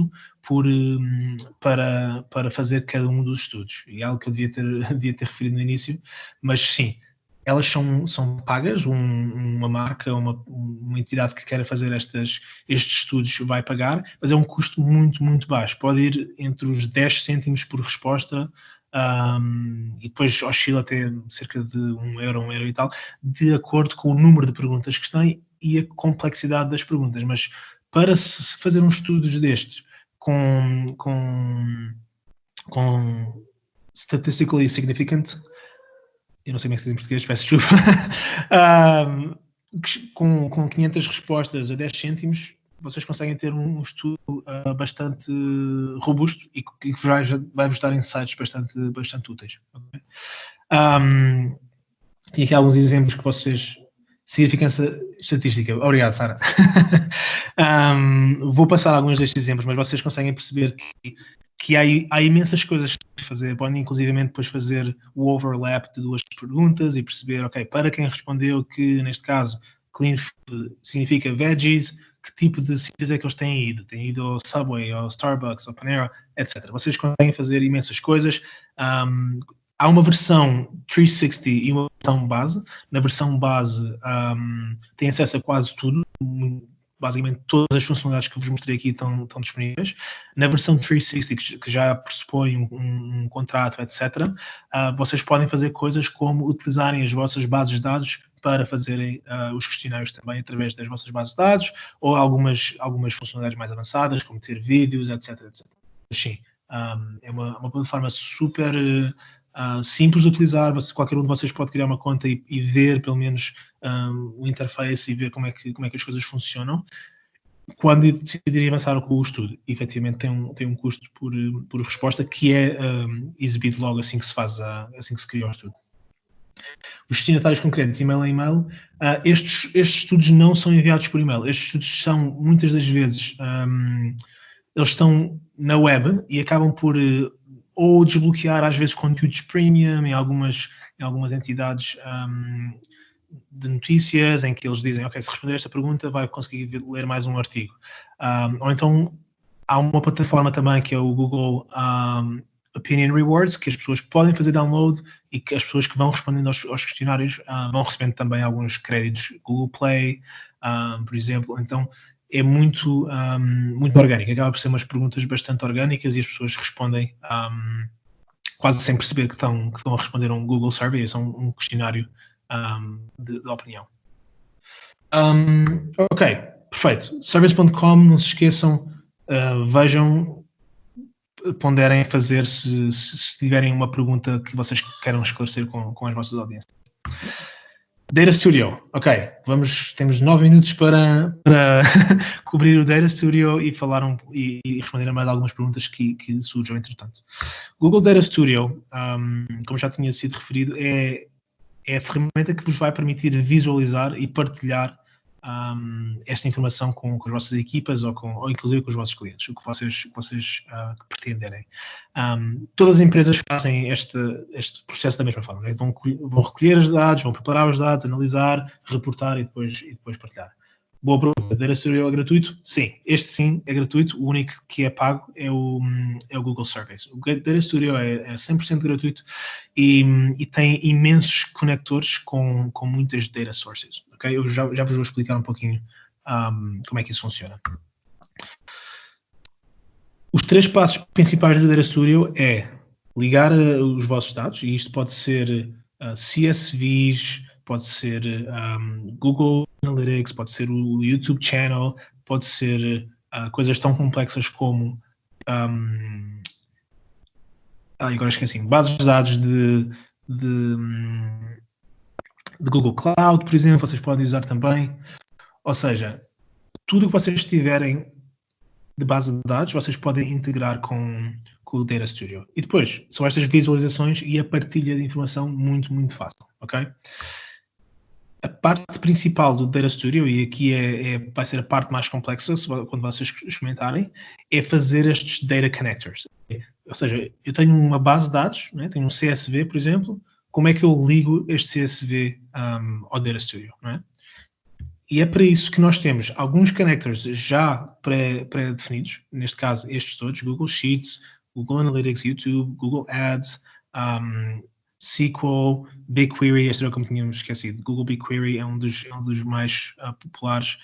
para fazer cada um dos estudos. E é algo que eu devia ter referido no início, mas sim, elas são pagas, uma marca, uma entidade que queira fazer estes estudos vai pagar, mas é um custo muito, muito baixo. Pode ir entre os 10 cêntimos por resposta e depois oscila até cerca de €1, €1 e tal, de acordo com o número de perguntas que tem e a complexidade das perguntas. Mas para se fazer um estudo destes com statistically significant, eu não sei como é que se diz em português, peço desculpa, com 500 respostas a 10 cêntimos, vocês conseguem ter um estudo bastante robusto e que vai-vos dar insights bastante úteis. Okay? Tinha aqui alguns exemplos que vocês significância estatística. Obrigado, Sara. Vou passar alguns destes exemplos, mas vocês conseguem perceber que há imensas coisas a fazer. Podem, inclusivamente, depois fazer o overlap de duas perguntas e perceber, ok, para quem respondeu que, neste caso, clean food significa veggies, que tipo de sítios é que eles têm ido? Têm ido ao Subway, ao Starbucks, ao Panera, etc. Vocês conseguem fazer imensas coisas. Há uma versão 360 e uma versão base. Na versão base tem acesso a quase tudo. Basicamente todas as funcionalidades que eu vos mostrei aqui estão disponíveis. Na versão 360, que já pressupõe um contrato, etc., vocês podem fazer coisas como utilizarem as vossas bases de dados para fazerem os questionários também através das vossas bases de dados, ou algumas funcionalidades mais avançadas, como ter vídeos, etc. Sim, é uma plataforma super simples de utilizar. Qualquer um de vocês pode criar uma conta e ver pelo menos o interface e ver como é que as coisas funcionam. Quando decidirem avançar com o estudo, efetivamente tem um custo por resposta que é exibido logo assim que se cria o estudo. Os destinatários concretos, e-mail a e-mail, estes estudos não são enviados por e-mail. Estes estudos são, muitas das vezes, eles estão na web e acabam por ou desbloquear, às vezes, conteúdos premium em algumas entidades de notícias, em que eles dizem, ok, se responder esta pergunta vai conseguir ler mais um artigo. Ou então, há uma plataforma também que é o Google Opinion Rewards, que as pessoas podem fazer download e que as pessoas que vão respondendo aos questionários vão recebendo também alguns créditos Google Play, por exemplo. Então, é muito orgânico. Acaba por ser umas perguntas bastante orgânicas e as pessoas respondem quase sem perceber que estão a responder a um Google Survey, é um questionário de opinião. Ok, perfeito. Surveys.com, não se esqueçam, vejam, ponderem fazer se tiverem uma pergunta que vocês queiram esclarecer com as vossas audiências. Data Studio, ok, temos 9 minutos para cobrir o Data Studio e falar e responder a mais algumas perguntas que surjam entretanto. Google Data Studio, como já tinha sido referido, é a ferramenta que vos vai permitir visualizar e partilhar esta informação com as vossas equipas ou inclusive com os vossos clientes, o que vocês pretenderem. Todas as empresas fazem este processo da mesma forma, né? Vão recolher os dados, vão preparar os dados, analisar, reportar e depois partilhar. Boa pergunta. Data Studio é gratuito? Sim. Este sim é gratuito. O único que é pago é o Google Surveys. O Data Studio é 100% gratuito e tem imensos conectores com muitas data sources. Okay? Eu já vos vou explicar um pouquinho como é que isso funciona. Os 3 passos principais do Data Studio é ligar os vossos dados, e isto pode ser CSVs, pode ser Google Analytics, pode ser o YouTube Channel, pode ser coisas tão complexas como agora esqueci, bases de dados de Google Cloud, por exemplo, vocês podem usar também. Ou seja, tudo o que vocês tiverem de base de dados, vocês podem integrar com o Data Studio. E depois, são estas visualizações e a partilha de informação muito, muito fácil, ok? A parte principal do Data Studio, e aqui vai ser a parte mais complexa, quando vocês experimentarem, é fazer estes Data Connectors. Ou seja, eu tenho uma base de dados, né? Tenho um CSV, por exemplo, como é que eu ligo este CSV ao Data Studio, não é? E é para isso que nós temos alguns connectors já pré-definidos, neste caso estes todos, Google Sheets, Google Analytics, YouTube, Google Ads, SQL, BigQuery, este era como tínhamos esquecido, Google BigQuery é um dos mais populares.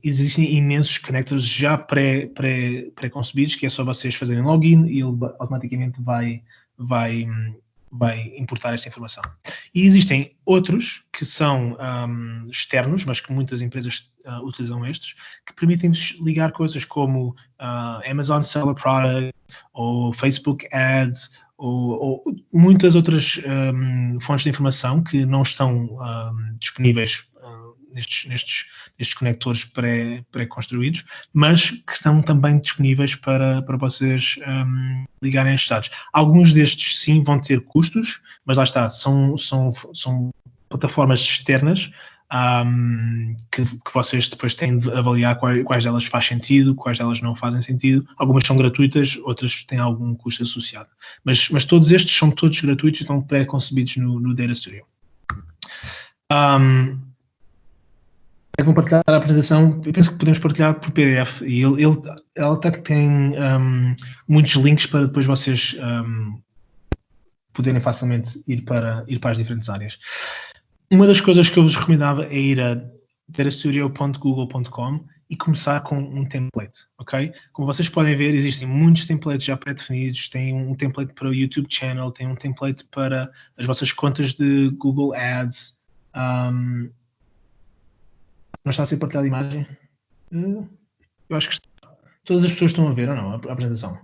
Existem imensos connectors já pré-concebidos, que é só vocês fazerem login e ele automaticamente vai importar esta informação. E existem outros que são externos, mas que muitas empresas utilizam estes, que permitem-vos ligar coisas como Amazon Seller Product, ou Facebook Ads, ou muitas outras fontes de informação que não estão disponíveis nestes conectores pré-construídos, mas que estão também disponíveis para vocês ligarem estes dados. Alguns destes, sim, vão ter custos, mas lá está, são plataformas externas que vocês depois têm de avaliar quais delas faz sentido, quais delas não fazem sentido. Algumas são gratuitas, outras têm algum custo associado. Mas todos estes são todos gratuitos e estão pré-concebidos no Data Studio. Vão partilhar a apresentação. Eu penso que podemos partilhar por PDF e ela até tem muitos links para depois vocês poderem facilmente ir para as diferentes áreas. Uma das coisas que eu vos recomendava é ir a datastudio.google.com e começar com um template, ok? Como vocês podem ver, existem muitos templates já pré-definidos. Tem um template para o YouTube Channel, tem um template para as vossas contas de Google Ads. Não está a ser partilhada a imagem? Eu acho que todas as pessoas estão a ver ou não a apresentação?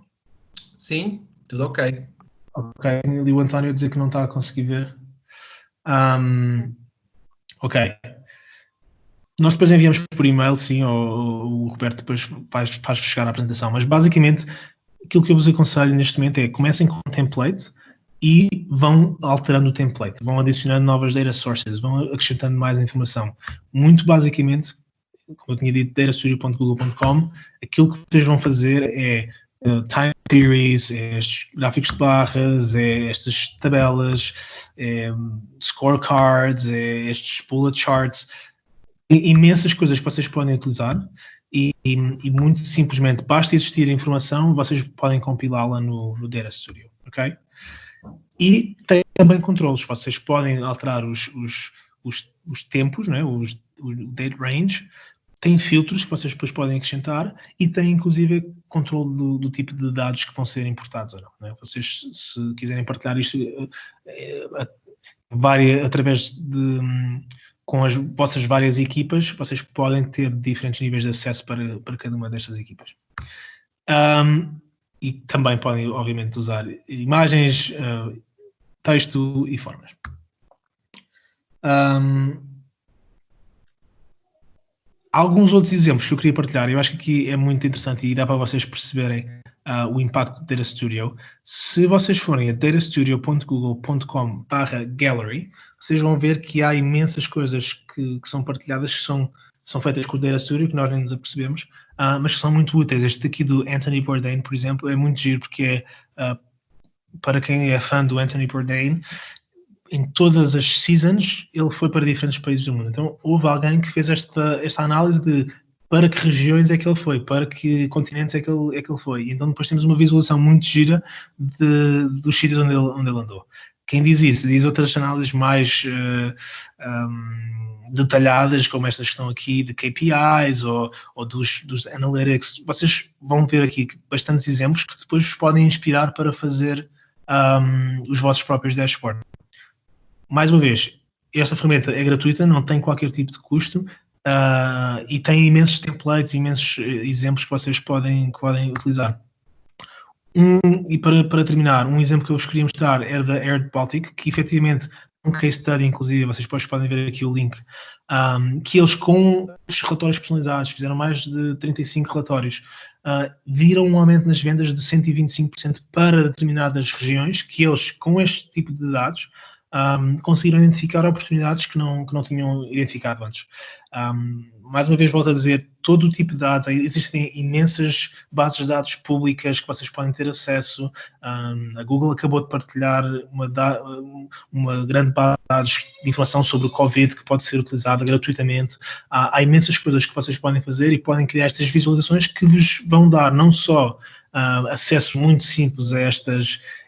Sim, tudo ok. Ok, e o António a dizer que não está a conseguir ver. Ok. Nós depois enviamos por e-mail, sim, o Roberto depois faz chegar a apresentação, mas basicamente aquilo que eu vos aconselho neste momento é comecem com um template e vão alterando o template, vão adicionando novas data sources, vão acrescentando mais informação. Muito basicamente, como eu tinha dito, datastudio.google.com, aquilo que vocês vão fazer é time series, estes gráficos de barras, estas tabelas, scorecards, estes bullet charts, imensas coisas que vocês podem utilizar e muito simplesmente basta existir a informação, vocês podem compilá-la no Data Studio, ok? E tem também controles, vocês podem alterar os tempos, né? o date range, tem filtros que vocês depois podem acrescentar e tem inclusive controle do tipo de dados que vão ser importados ou não. Né? Vocês, se quiserem partilhar isto através de com as vossas várias equipas, vocês podem ter diferentes níveis de acesso para cada uma destas equipas. E também podem, obviamente, usar imagens, texto e formas. Alguns outros exemplos que eu queria partilhar, eu acho que aqui é muito interessante e dá para vocês perceberem o impacto do Data Studio. Se vocês forem a datastudio.google.com/gallery, vocês vão ver que há imensas coisas que são partilhadas, que são feitas com o Data Studio, que nós nem nos apercebemos, mas que são muito úteis. Este aqui do Anthony Bourdain, por exemplo, é muito giro, porque para quem é fã do Anthony Bourdain, em todas as seasons, ele foi para diferentes países do mundo. Então, houve alguém que fez esta análise de para que regiões é que ele foi, para que continentes é que ele foi. Então, depois temos uma visualização muito gira dos sítios onde ele andou. Quem diz isso, diz outras análises mais detalhadas, como estas que estão aqui, de KPIs ou dos analytics. Vocês vão ver aqui bastantes exemplos que depois vos podem inspirar para fazer os vossos próprios dashboards. Mais uma vez, esta ferramenta é gratuita, não tem qualquer tipo de custo e tem imensos templates, imensos exemplos que vocês podem utilizar. E para terminar, um exemplo que eu vos queria mostrar era da Air Baltic, que efetivamente um case study, inclusive, vocês depois podem ver aqui o link, que eles com os relatórios personalizados fizeram mais de 35 relatórios, viram um aumento nas vendas de 125% para determinadas regiões, que eles, com este tipo de dados, conseguiram identificar oportunidades que não tinham identificado antes. Mais uma vez volto a dizer, todo o tipo de dados, existem imensas bases de dados públicas que vocês podem ter acesso. A Google acabou de partilhar uma grande base de dados de informação sobre o Covid que pode ser utilizada gratuitamente. Há imensas coisas que vocês podem fazer e podem criar estas visualizações que vos vão dar não só acesso muito simples a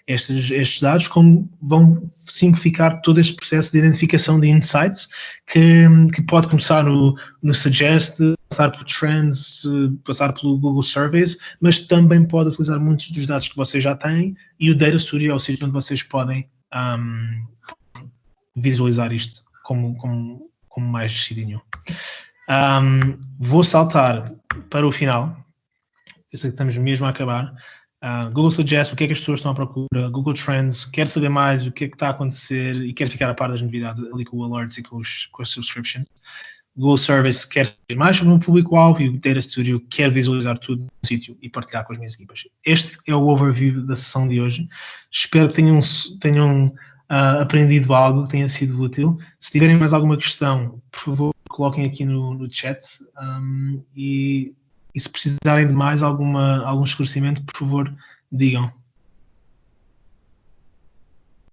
estes dados, como vão simplificar todo este processo de identificação de insights que pode começar no Suggest, passar por Trends, passar pelo Google Surveys, mas também pode utilizar muitos dos dados que vocês já têm e o Data Studio é o sítio onde vocês podem visualizar isto como mais decidinho. Vou saltar para o final. Eu sei que estamos mesmo a acabar. Google Suggest, o que é que as pessoas estão à procura? Google Trends, quer saber mais o que é que está a acontecer e quer ficar a par das novidades ali com o Alerts e com as subscriptions. Google Service quer saber mais sobre o público-alvo e o Data Studio quer visualizar tudo no sítio e partilhar com as minhas equipas. Este é o overview da sessão de hoje. Espero que tenham aprendido algo que tenha sido útil. Se tiverem mais alguma questão, por favor, coloquem aqui no chat. E se precisarem de mais algum esclarecimento, por favor, digam.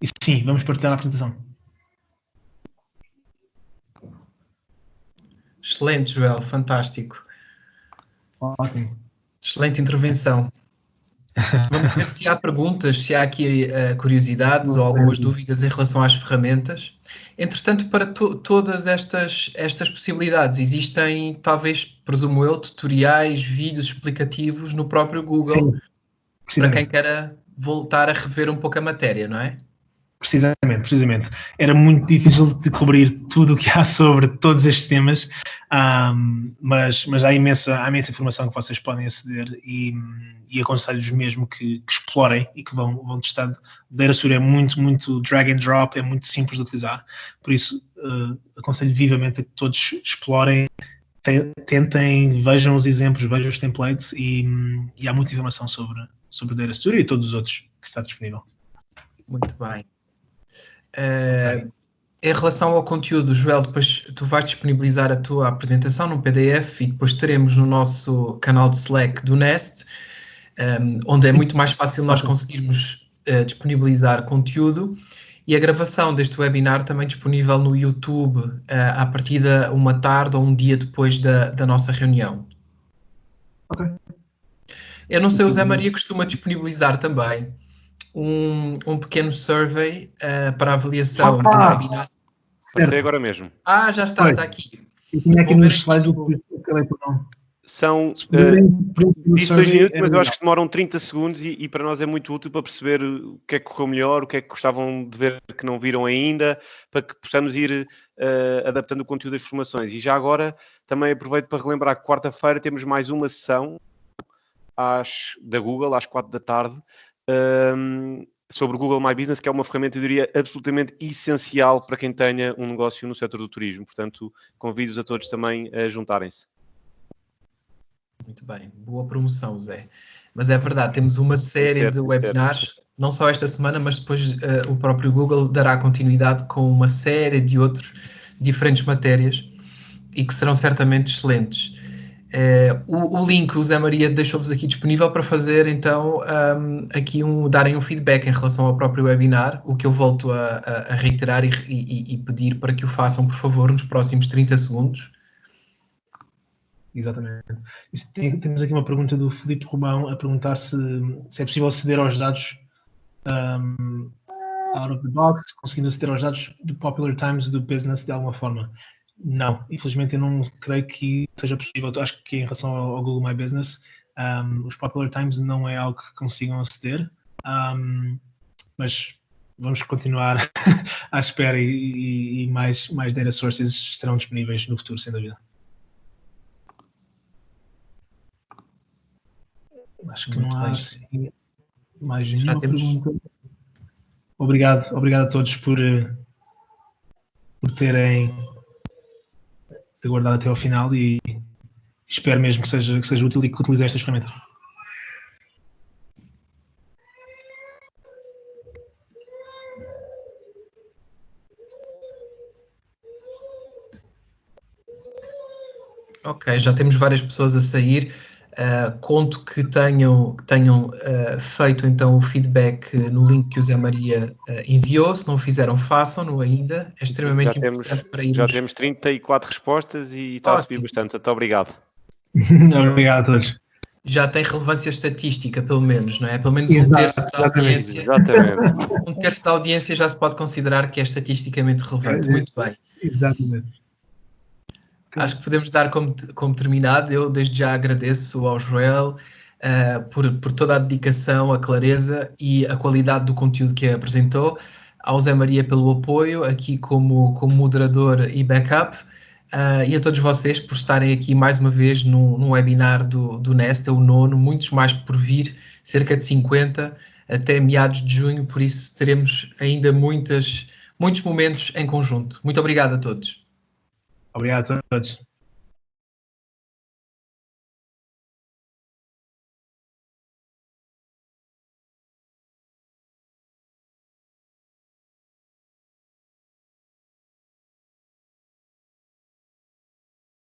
E sim, vamos partilhar a apresentação. Excelente, Joel, fantástico. Ótimo. Excelente intervenção. Vamos ver se há perguntas, se há aqui curiosidades ou algumas dúvidas em relação às ferramentas. Entretanto, para todas estas possibilidades, existem, talvez, presumo eu, tutoriais, vídeos explicativos no próprio Google, para quem queira voltar a rever um pouco a matéria, não é? Precisamente. Era muito difícil de cobrir tudo o que há sobre todos estes temas, mas há imensa informação que vocês podem aceder e aconselho-vos mesmo que explorem e que vão testando. O Datastudio é muito drag and drop, é muito simples de utilizar, por isso aconselho vivamente a que todos explorem, tentem, vejam os exemplos, vejam os templates e há muita informação sobre o Datastudio e todos os outros que está disponível. Muito bem. Em relação ao conteúdo, Joel, depois tu vais disponibilizar a tua apresentação num PDF e depois teremos no nosso canal de Slack do Nest, onde é muito mais fácil nós conseguirmos disponibilizar conteúdo, e a gravação deste webinar também disponível no YouTube a partir de uma tarde ou um dia depois da nossa reunião. Ok. Eu não sei, o Zé Maria costuma disponibilizar também um pequeno survey para avaliação do webinar. Passei agora mesmo. Já está aqui. Eu tinha aqui nos slides o que acabei por não. São disse 2 minutos, mas eu acho que demoram 30 segundos e para nós é muito útil para perceber o que é que correu melhor, o que é que gostavam de ver que não viram ainda, para que possamos ir adaptando o conteúdo das formações. E já agora também aproveito para relembrar que quarta-feira temos mais uma sessão da Google, às 4 da tarde, sobre o Google My Business, que é uma ferramenta, eu diria, absolutamente essencial para quem tenha um negócio no setor do turismo. Portanto, convido-os a todos também a juntarem-se. Muito bem, boa promoção, Zé. Mas é verdade, temos uma série de webinars, não só esta semana, mas depois o próprio Google dará continuidade com uma série de outros diferentes matérias e que serão certamente excelentes. O link o Zé Maria deixou-vos aqui disponível para fazer, então, aqui darem um feedback em relação ao próprio webinar, o que eu volto a reiterar e pedir para que o façam, por favor, nos próximos 30 segundos. Exatamente. Temos aqui uma pergunta do Filipe Romão a perguntar se é possível aceder aos dados out of the box, conseguindo aceder aos dados do Popular Times do Business de alguma forma. Não, infelizmente eu não creio que seja possível. Eu acho que em relação ao Google My Business, os Popular Times não é algo que consigam aceder, mas vamos continuar à espera e mais data sources estarão disponíveis no futuro, sem dúvida. Acho que não há assim, mais nenhuma pergunta. Obrigado a todos por terem aguardado até ao final e espero mesmo que seja útil e que utilize estas ferramentas. Ok, já temos várias pessoas a sair. Conto que tenham feito então o feedback no link que o Zé Maria enviou. Se não o fizeram, façam-no ainda. É extremamente importante para irmos... Já temos 34 respostas e está a subir bastante. Muito obrigado. Obrigado a todos. Já tem relevância estatística, pelo menos, não é? Pelo menos um terço da audiência. Exatamente. Um terço da audiência já se pode considerar que é estatisticamente relevante. Muito bem. Exatamente. Acho que podemos dar como terminado. Eu desde já agradeço ao Joel por toda a dedicação, a clareza e a qualidade do conteúdo que apresentou, ao Zé Maria pelo apoio, aqui como moderador e backup, e a todos vocês por estarem aqui mais uma vez num webinar do Nest, o 9º, muitos mais por vir, cerca de 50, até meados de junho, por isso teremos ainda muitos momentos em conjunto. Muito obrigado a todos. Obrigado a todos.